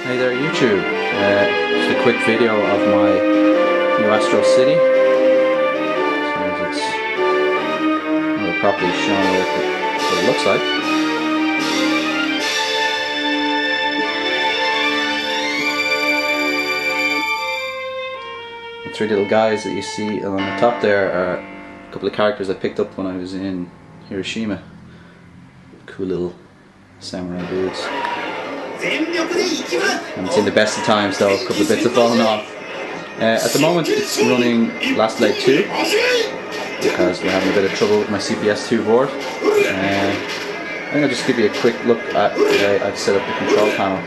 Hey there YouTube, just a quick video of my new Astro City. So it's not properly shown what it looks like. The three little guys that you see on the top there are a couple of characters I picked up when I was in Hiroshima. Cool little samurai dudes. Haven't seen the best of times though, a couple of bits have fallen off. At the moment it's running Last Light 2 because we're having a bit of trouble with my CPS2 board. I think I'll just give you a quick look at the way I've set up the control panel.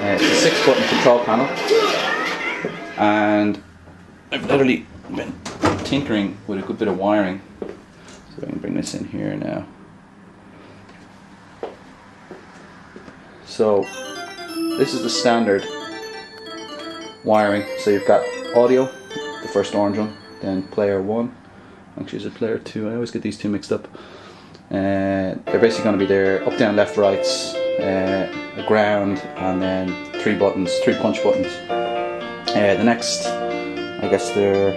It's a 6-button control panel and I've literally been tinkering with a good bit of wiring. So I can bring this in here now. So this is the standard wiring. So you've got audio, the first orange one, then player 1. Actually, is it player 2? I always get these two mixed up. They're basically going to be their up, down, left, rights, a ground, and then 3 buttons, 3 punch buttons. The next, I guess they're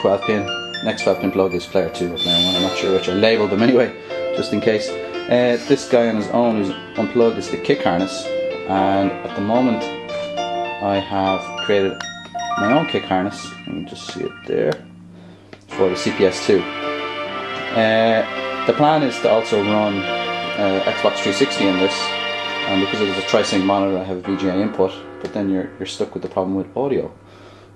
12 pin. Next 12 pin plug is player 2 or player 1. I'm not sure which. I labelled them anyway, just in case. This guy on his own who's unplugged is the kick harness, and at the moment I have created my own kick harness. You can just see it there for the CPS2. The plan is to also run Xbox 360 in this, and because it is a tri-sync monitor I have a VGA input, but then you're stuck with the problem with audio.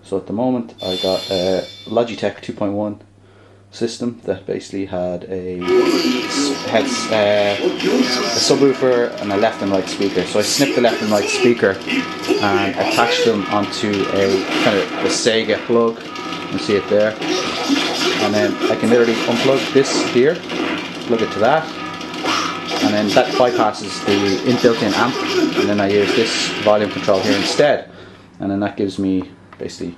So at the moment I got a Logitech 2.1 system that basically had a subwoofer and a left and right speaker. So I snipped the left and right speaker and attached them onto a kind of a Sega plug. You can see it there. And then I can literally unplug this here, plug it to that, and then that bypasses the built-in amp, and then I use this volume control here instead, and then that gives me basically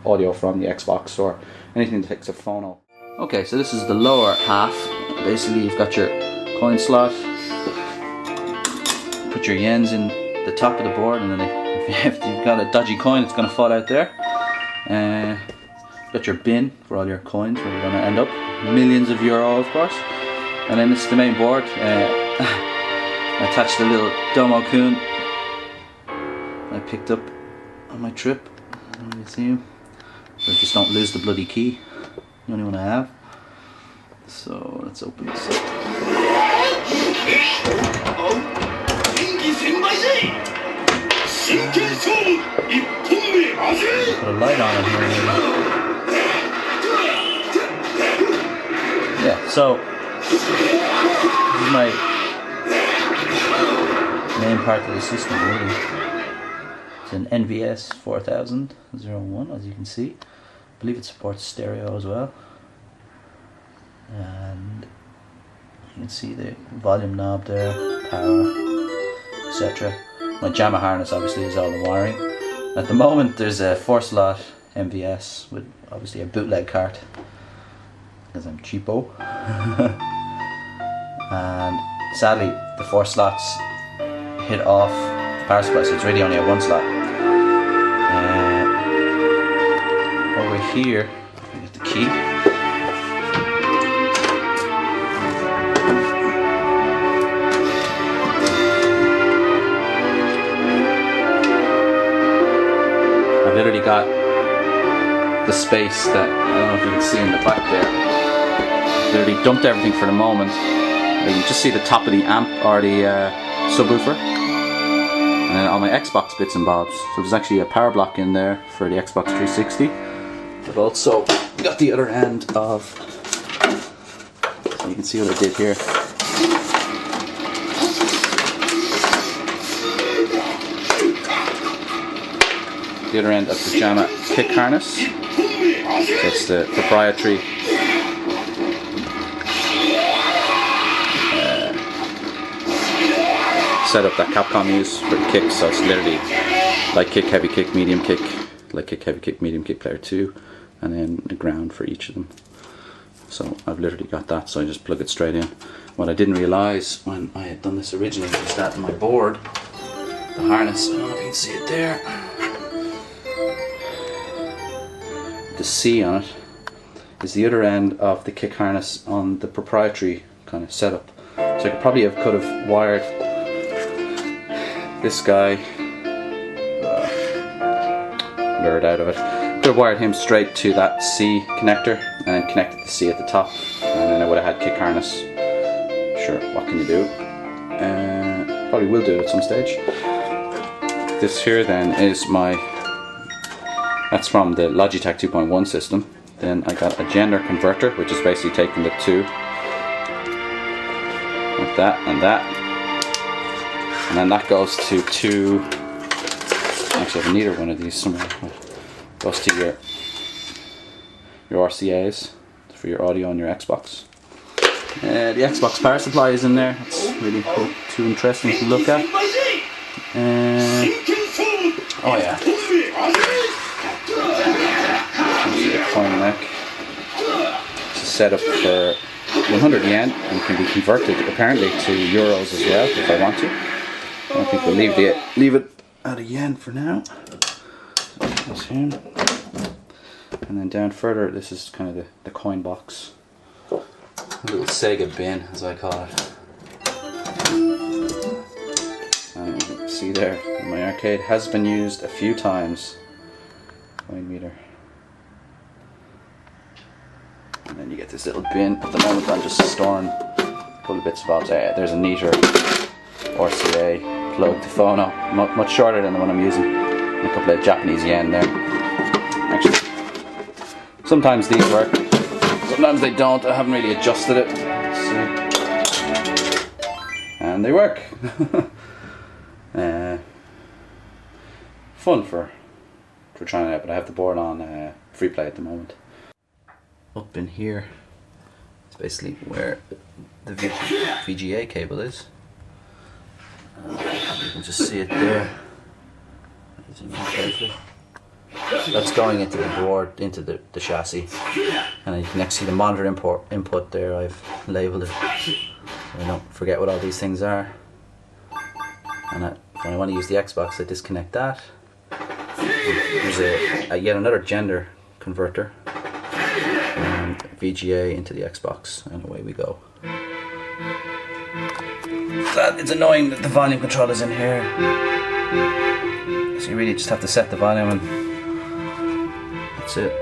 audio from the Xbox or anything that takes a phono. Okay, so this is the lower half. Basically you've got your coin slot, put your yens in the top of the board, and then if you've got a dodgy coin it's going to fall out there. Got your bin for all your coins where you're going to end up, millions of euro of course. And then this is the main board. I attached a little Domo-kun I picked up on my trip. You see him? So just don't lose the bloody key. The only one I have. So let's open this up. Put a light on it here. Yeah, so this is my main part of the system really. It's an NVS 4001 as you can see. I believe it supports stereo as well, and you can see the volume knob there, power, etc. My JAMA harness obviously is all the wiring. At the moment there's a 4-slot MVS with obviously a bootleg cart because I'm cheapo. And sadly the 4 slots hit off the power supply, so it's really only a 1 slot. Over here, I get the key. I've literally got the space that, I don't know if you can see in the back there. Literally dumped everything for the moment. You can just see the top of the amp or the subwoofer. And then all my Xbox bits and bobs. So there's actually a power block in there for the Xbox 360. I've also got the other end of, so you can see what I did here. The other end of the JAMA kick harness. So it's the proprietary setup that Capcom use for the kicks. So it's literally light kick, heavy kick, medium kick, light kick, heavy kick, medium kick, player 2, and then the ground for each of them. So I've literally got that, so I just plug it straight in. What I didn't realise when I had done this originally was that my board the harness. I don't know if you can see it there. The C on it is the other end of the kick harness on the proprietary kind of setup. So I could have wired this guy, blurred out of it. Could have wired him straight to that C connector and then connected the C at the top, and then I would have had kick harness. Sure, what can you do? Probably will do it at some stage. This here then is that's from the Logitech 2.1 system. Then I got a gender converter, which is basically taking the two, like that and that, and then that goes to two. Actually, I have neither one of these somewhere. Goes to your RCAs for your audio on your Xbox. The Xbox power supply is in there. It's really too interesting to look at. Oh yeah. Coin neck. It's a setup for 100 yen and can be converted apparently to euros as well if I want to. I think we'll leave it at a yen for now. So that's him. And then down further, this is kind of the coin box. A little Sega bin, as I call it. And you can see there, my arcade has been used a few times. Coin meter. And then you get this little bin. At the moment I'm just storing a couple of bits and bobs. There's a neater RCA plug to phono, much shorter than the one I'm using. And a couple of Japanese yen there. Actually, sometimes these work, sometimes they don't. I haven't really adjusted it. Let's see. And they work. Fun for trying it out, but I have the board on free play at the moment. Up in here, it's basically where the VGA cable is. You can just see it there. That's going into the board, into the chassis, and you can actually see the monitor input there. I've labelled it so I don't forget what all these things are. And when I want to use the Xbox, I disconnect that. There's yet another gender converter. And VGA into the Xbox, and away we go. It's annoying that the volume control is in here, so you really just have to set the volume and that's it.